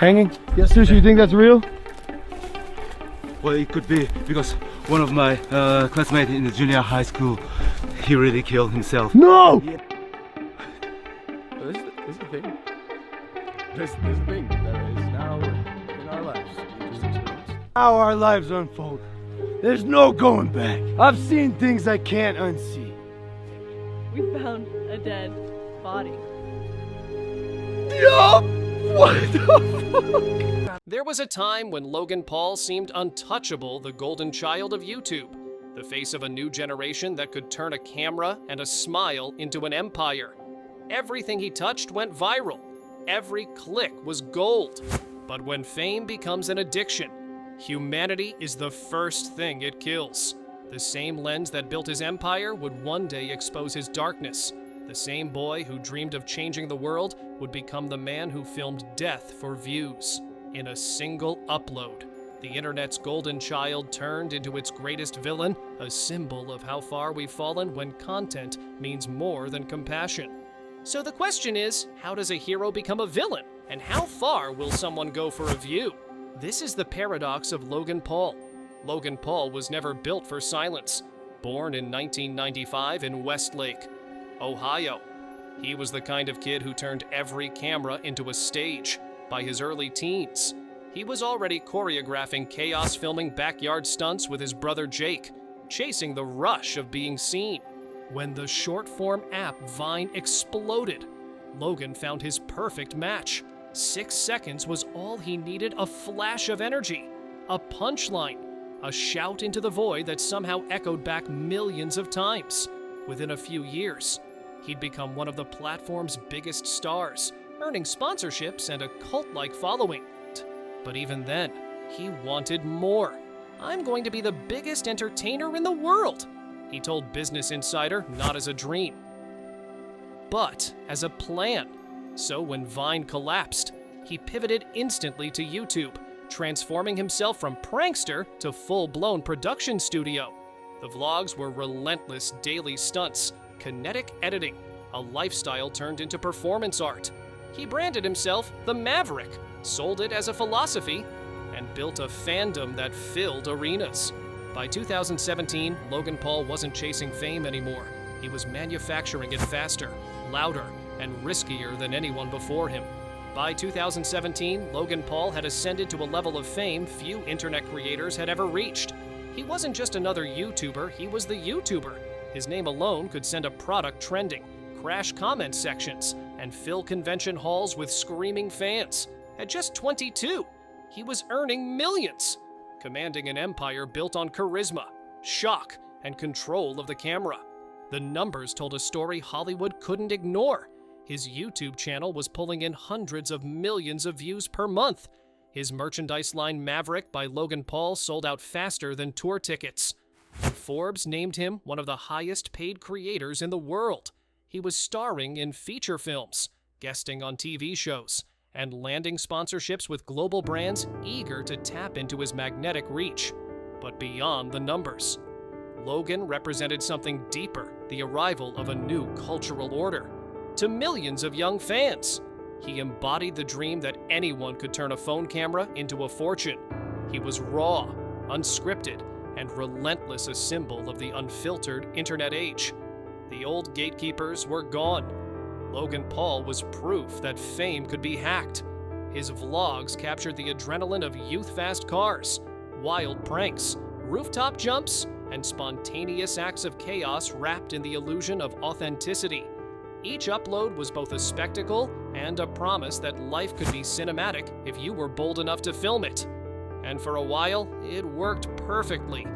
Hanging? Yes. Seriously, you think that's real? Well, it could be because one of my classmates in the junior high school, he really killed himself. No! Yeah. This is the thing. This is the thing that is now in our lives. We just experienced. How our lives unfold. There's no going back. I've seen things I can't unsee. We found a dead body. Yup! What the fuck? There was a time when Logan Paul seemed untouchable, the golden child of YouTube, the face of a new generation that could turn a camera and a smile into an empire. Everything he touched went viral. Every click was gold. But when fame becomes an addiction, humanity is the first thing it kills. The same lens that built his empire would one day expose his darkness. The same boy who dreamed of changing the world would become the man who filmed death for views. In a single upload, the internet's golden child turned into its greatest villain, a symbol of how far we've fallen when content means more than compassion. So the question is, how does a hero become a villain? And how far will someone go for a view? This is the paradox of Logan Paul. Logan Paul was never built for silence. Born in 1995 in Westlake, Ohio, he was the kind of kid who turned every camera into a stage. By his early teens, he was already choreographing chaos-filming backyard stunts with his brother Jake, chasing the rush of being seen. When the short-form app Vine exploded, Logan found his perfect match. 6 seconds was all he needed, a flash of energy, a punchline, a shout into the void that somehow echoed back millions of times. Within a few years, he'd become one of the platform's biggest stars, earning sponsorships and a cult-like following. But even then, he wanted more. "I'm going to be the biggest entertainer in the world," he told Business Insider, not as a dream, but as a plan. So when Vine collapsed, he pivoted instantly to YouTube, transforming himself from prankster to full-blown production studio. The vlogs were relentless daily stunts, kinetic editing, a lifestyle turned into performance art. He branded himself the Maverick, sold it as a philosophy, and built a fandom that filled arenas. By 2017, Logan Paul wasn't chasing fame anymore. He was manufacturing it faster, louder, and riskier than anyone before him. By 2017, Logan Paul had ascended to a level of fame few internet creators had ever reached. He wasn't just another YouTuber, he was the YouTuber. His name alone could send a product trending, crash comment sections, and fill convention halls with screaming fans. At just 22, he was earning millions, commanding an empire built on charisma, shock, and control of the camera. The numbers told a story Hollywood couldn't ignore. His YouTube channel was pulling in hundreds of millions of views per month. His merchandise line Maverick by Logan Paul sold out faster than tour tickets. And Forbes named him one of the highest paid creators in the world. He was starring in feature films, guesting on TV shows, and landing sponsorships with global brands eager to tap into his magnetic reach. But beyond the numbers, Logan represented something deeper, the arrival of a new cultural order. To millions of young fans, he embodied the dream that anyone could turn a phone camera into a fortune. He was raw, unscripted, and relentless, a symbol of the unfiltered internet age. The old gatekeepers were gone. Logan Paul was proof that fame could be hacked. His vlogs captured the adrenaline of youth-fast cars, wild pranks, rooftop jumps, and spontaneous acts of chaos wrapped in the illusion of authenticity. Each upload was both a spectacle and a promise that life could be cinematic if you were bold enough to film it. And for a while, it worked perfectly.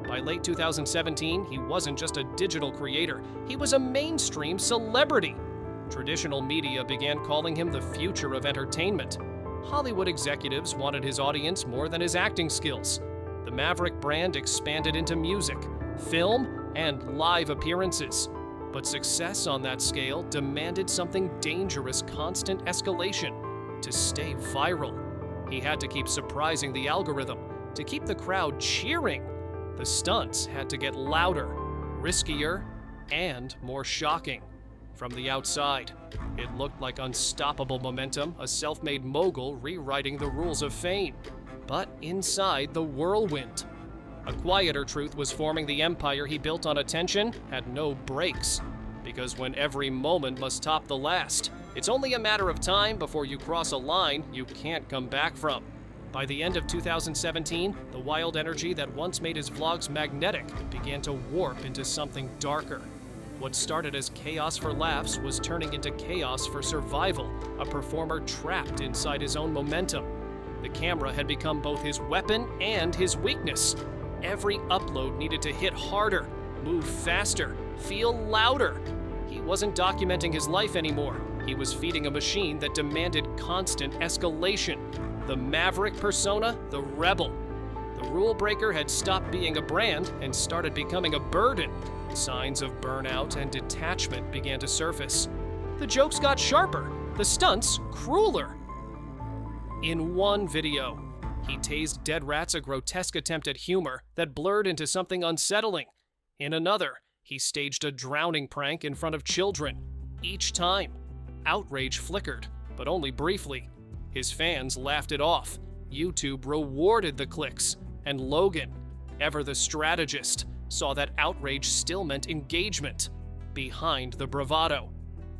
By late 2017, he wasn't just a digital creator, he was a mainstream celebrity. Traditional media began calling him the future of entertainment. Hollywood executives wanted his audience more than his acting skills. The Maverick brand expanded into music, film, and live appearances. But success on that scale demanded something dangerous, constant escalation. To stay viral, he had to keep surprising the algorithm, to keep the crowd cheering. The stunts had to get louder, riskier, and more shocking. From the outside, it looked like unstoppable momentum, a self-made mogul rewriting the rules of fame. But inside the whirlwind, a quieter truth was forming. The empire he built on attention had no brakes. Because when every moment must top the last, it's only a matter of time before you cross a line you can't come back from. By the end of 2017, the wild energy that once made his vlogs magnetic began to warp into something darker. What started as chaos for laughs was turning into chaos for survival, a performer trapped inside his own momentum. The camera had become both his weapon and his weakness. Every upload needed to hit harder, move faster, feel louder. He wasn't documenting his life anymore. He was feeding a machine that demanded constant escalation. The maverick persona, the rebel. The rule breaker had stopped being a brand and started becoming a burden. Signs of burnout and detachment began to surface. The jokes got sharper, the stunts crueler. In one video, he tased dead rats, a grotesque attempt at humor that blurred into something unsettling. In another, he staged a drowning prank in front of children. Each time, outrage flickered, but only briefly. His fans laughed it off. YouTube rewarded the clicks, and Logan, ever the strategist, saw that outrage still meant engagement behind the bravado.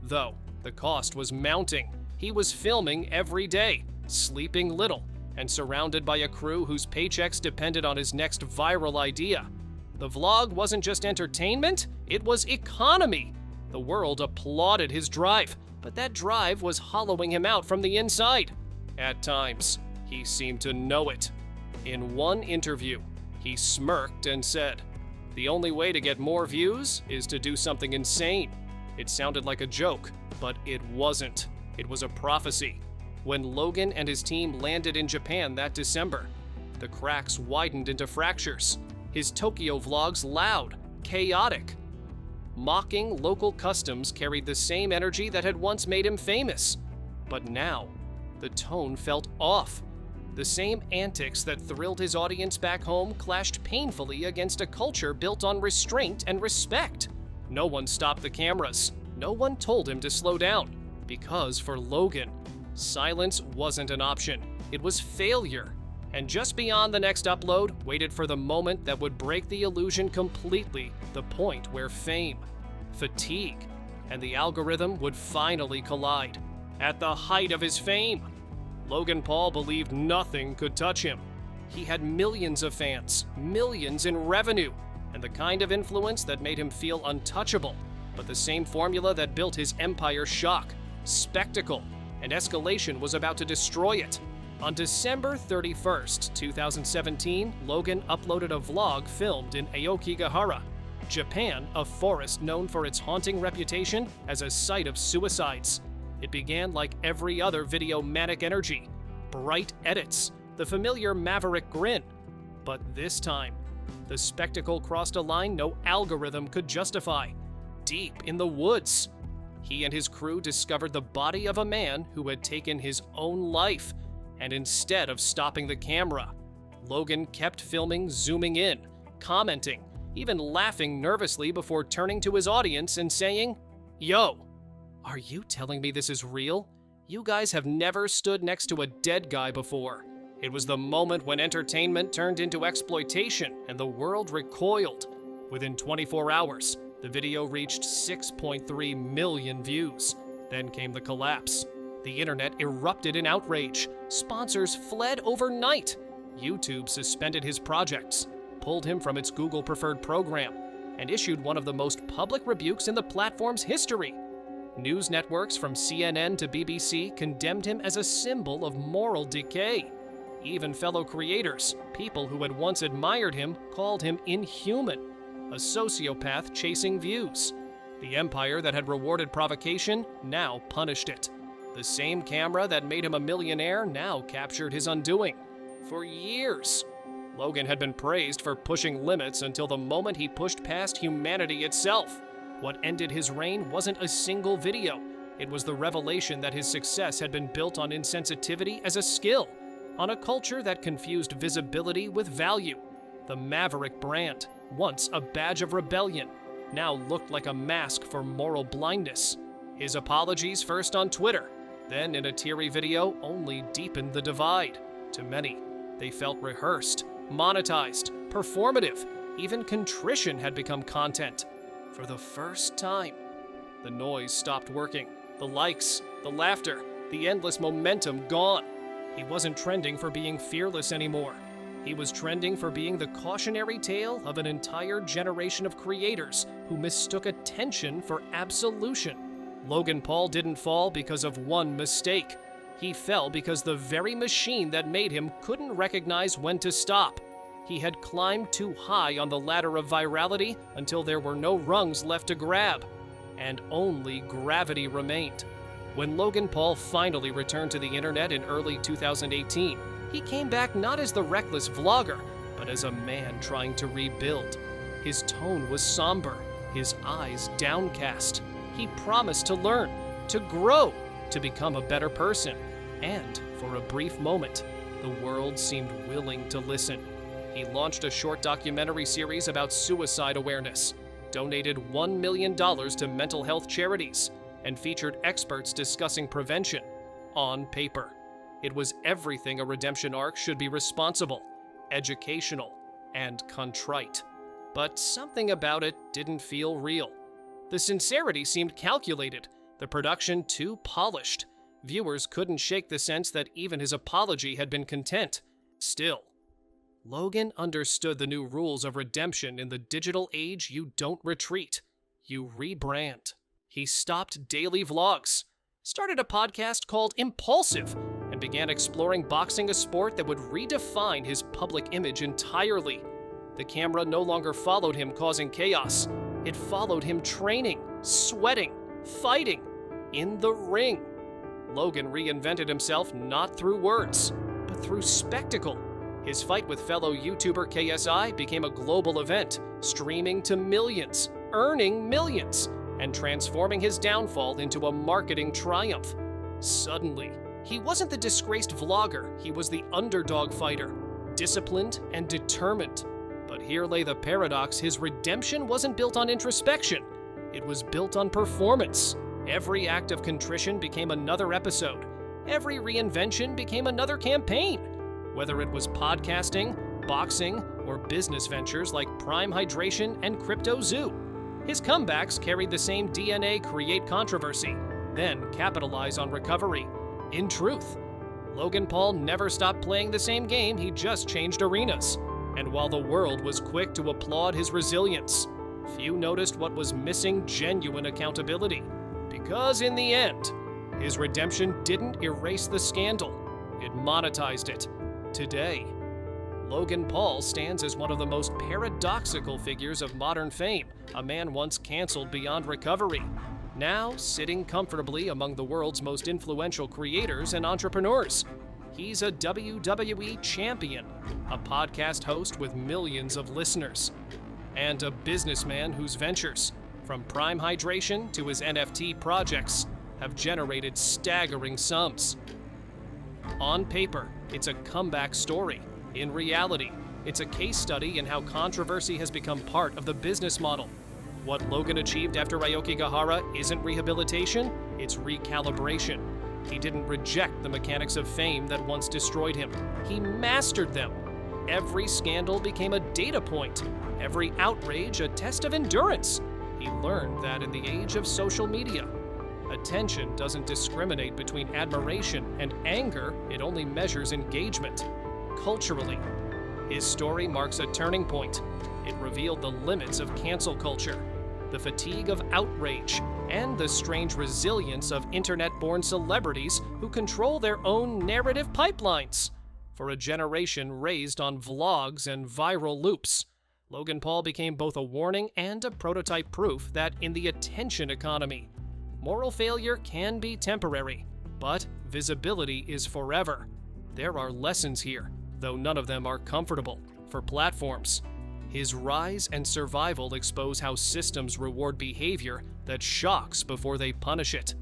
Though the cost was mounting, he was filming every day, sleeping little, and surrounded by a crew whose paychecks depended on his next viral idea. The vlog wasn't just entertainment, it was economy. The world applauded his drive, but that drive was hollowing him out from the inside. At times, he seemed to know it. In one interview, he smirked and said, "The only way to get more views is to do something insane." It sounded like a joke, but it wasn't. It was a prophecy. When Logan and his team landed in Japan that December, the cracks widened into fractures. His Tokyo vlogs loud, chaotic. Mocking local customs carried the same energy that had once made him famous. But now, the tone felt off. The same antics that thrilled his audience back home clashed painfully against a culture built on restraint and respect. No one stopped the cameras. No one told him to slow down. Because for Logan, silence wasn't an option. It was failure. And just beyond the next upload, waited for the moment that would break the illusion completely, the point where fame, fatigue, and the algorithm would finally collide. At the height of his fame, Logan Paul believed nothing could touch him. He had millions of fans, millions in revenue, and the kind of influence that made him feel untouchable. But the same formula that built his empire shock, spectacle, and escalation was about to destroy it. On December 31st, 2017, Logan uploaded a vlog filmed in Aokigahara, Japan, a forest known for its haunting reputation as a site of suicides. It began like every other video, manic energy, bright edits, the familiar maverick grin. But this time, the spectacle crossed a line no algorithm could justify. Deep in the woods, he and his crew discovered the body of a man who had taken his own life. And instead of stopping the camera, Logan kept filming, zooming in, commenting, even laughing nervously before turning to his audience and saying, "Yo, are you telling me this is real? You guys have never stood next to a dead guy before." It was the moment when entertainment turned into exploitation and the world recoiled. Within 24 hours, the video reached 6.3 million views. Then came the collapse. The internet erupted in outrage. Sponsors fled overnight. YouTube suspended his projects, pulled him from its Google Preferred program, and issued one of the most public rebukes in the platform's history. News networks from CNN to BBC condemned him as a symbol of moral decay. Even fellow creators, people who had once admired him, called him inhuman, a sociopath chasing views. The empire that had rewarded provocation now punished it. The same camera that made him a millionaire now captured his undoing. For years, Logan had been praised for pushing limits until the moment he pushed past humanity itself. What ended his reign wasn't a single video. It was the revelation that his success had been built on insensitivity as a skill, on a culture that confused visibility with value. The maverick brand, once a badge of rebellion, now looked like a mask for moral blindness. His apologies, first on Twitter, then in a teary video, only deepened the divide. To many, they felt rehearsed, monetized, performative. Even contrition had become content. For the first time, the noise stopped working. The likes, the laughter, the endless momentum gone. He wasn't trending for being fearless anymore. He was trending for being the cautionary tale of an entire generation of creators who mistook attention for absolution. Logan Paul didn't fall because of one mistake. He fell because the very machine that made him couldn't recognize when to stop. He had climbed too high on the ladder of virality until there were no rungs left to grab, and only gravity remained. When Logan Paul finally returned to the internet in early 2018, he came back not as the reckless vlogger, but as a man trying to rebuild. His tone was somber, his eyes downcast. He promised to learn, to grow, to become a better person. And for a brief moment, the world seemed willing to listen. He launched a short documentary series about suicide awareness, donated $1 million to mental health charities, and featured experts discussing prevention on paper. It was everything a redemption arc should be: responsible, educational, and contrite. But something about it didn't feel real. The sincerity seemed calculated, the production too polished. Viewers couldn't shake the sense that even his apology had been content. Still, Logan understood the new rules of redemption. In the digital age, you don't retreat, you rebrand. He stopped daily vlogs, started a podcast called Impulsive, and began exploring boxing, a sport that would redefine his public image entirely. The camera no longer followed him causing chaos. It followed him training, sweating, fighting, in the ring. Logan reinvented himself not through words, but through spectacle. His fight with fellow YouTuber KSI became a global event, streaming to millions, earning millions, and transforming his downfall into a marketing triumph. Suddenly, he wasn't the disgraced vlogger, he was the underdog fighter, disciplined and determined. But here lay the paradox: his redemption wasn't built on introspection, it was built on performance. Every act of contrition became another episode. Every reinvention became another campaign. Whether it was podcasting, boxing, or business ventures like Prime Hydration and Crypto Zoo, his comebacks carried the same DNA: create controversy, then capitalize on recovery. In truth, Logan Paul never stopped playing the same game, he just changed arenas. And while the world was quick to applaud his resilience, few noticed what was missing: genuine accountability. Because in the end, his redemption didn't erase the scandal, it monetized it. Today, Logan Paul stands as one of the most paradoxical figures of modern fame, a man once canceled beyond recovery, now sitting comfortably among the world's most influential creators and entrepreneurs. He's a WWE champion, a podcast host with millions of listeners, and a businessman whose ventures, from Prime Hydration to his NFT projects, have generated staggering sums. On paper, it's a comeback story. In reality, it's a case study in how controversy has become part of the business model. What Logan achieved after Aokigahara isn't rehabilitation, it's recalibration. He didn't reject the mechanics of fame that once destroyed him. He mastered them. Every scandal became a data point, every outrage a test of endurance. He learned that in the age of social media, attention doesn't discriminate between admiration and anger, it only measures engagement. Culturally, his story marks a turning point. It revealed the limits of cancel culture, the fatigue of outrage, and the strange resilience of internet-born celebrities who control their own narrative pipelines. For a generation raised on vlogs and viral loops, Logan Paul became both a warning and a prototype proof that in the attention economy, moral failure can be temporary, but visibility is forever. There are lessons here, though none of them are comfortable, for platforms. His rise and survival expose how systems reward behavior that shocks before they punish it.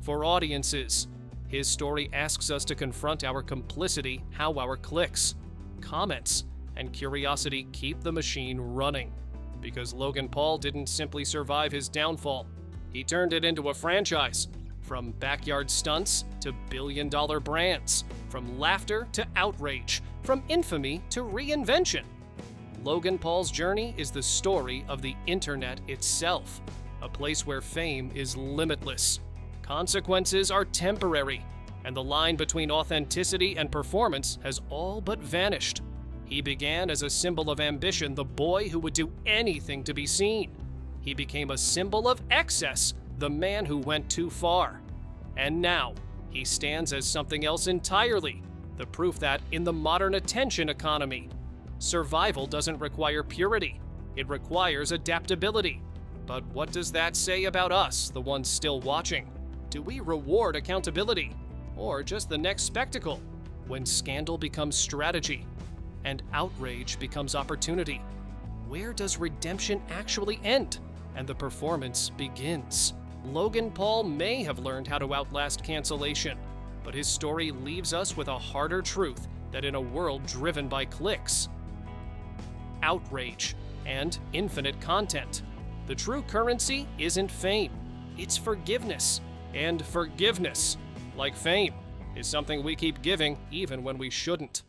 For audiences, his story asks us to confront our complicity, how our clicks, comments, and curiosity keep the machine running. Because Logan Paul didn't simply survive his downfall, He turned it into a franchise. From backyard stunts to billion-dollar brands, from laughter to outrage, from infamy to reinvention. Logan Paul's journey is the story of the internet itself, a place where fame is limitless. Consequences are temporary, and the line between authenticity and performance has all but vanished. He began as a symbol of ambition, the boy who would do anything to be seen. He became a symbol of excess, the man who went too far. And now, he stands as something else entirely, the proof that in the modern attention economy, survival doesn't require purity, it requires adaptability. But what does that say about us, the ones still watching? Do we reward accountability, or just the next spectacle, when scandal becomes strategy and outrage becomes opportunity? Where does redemption actually end and the performance begins? Logan Paul may have learned how to outlast cancellation, but his story leaves us with a harder truth that in a world driven by clicks, outrage, and infinite content, the true currency isn't fame, it's forgiveness. And forgiveness, like fame, is something we keep giving even when we shouldn't.